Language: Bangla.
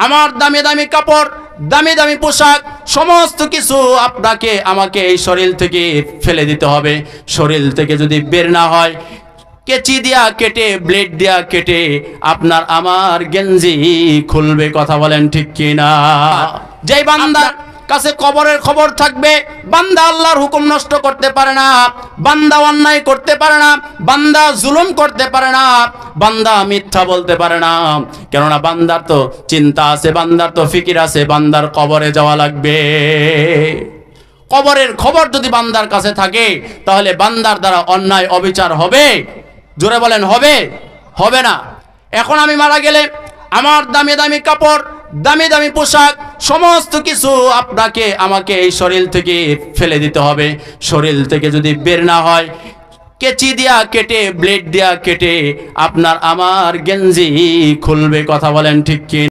আমার দামি দামি কাপড়, দামি দামি পোশাক, সমস্ত কিছু আপনাকে আমাকে এই শরীর থেকে ফেলে দিতে হবে। শরীর থেকে যদি বের না হয়, কেচি দিয়া কেটে, ব্লেড দিয়া কেটে আপনার আমার গেঞ্জি খুলবে। কথা বলেন ঠিক কিনা? যেই বান্দার কাছে কবরের খবর থাকবে, বান্দা আল্লাহর হুকুম নষ্ট করতে পারে না, বান্দা অন্যায় করতে পারে না, বান্দা জুলুম করতে পারে না, বান্দা মিথ্যা বলতে পারে না। কেননা বান্দার তো চিন্তা আছে, বান্দার তো ফিকির আছে, বান্দার কবরে যাওয়া লাগবে। কবরের খবর যদি বান্দার কাছে থাকে, তাহলে বান্দার দ্বারা অন্যায় অবিচার হবে? জোরে বলেন, হবে? হবে না। এখন আমি মারা গেলে আমার দামি দামি কাপড়, দামি দামি পোশাক, সমস্ত কিছু আপনাকে আমাকে এই শরীর থেকে ফেলে দিতে হবে। শরীর থেকে যদি বের না হয়, কেচি দিয়া কেটে, ব্লেড দিয়া কেটে আপনার আমার গেঞ্জি খুলবে। কথা বলেন ঠিক কি?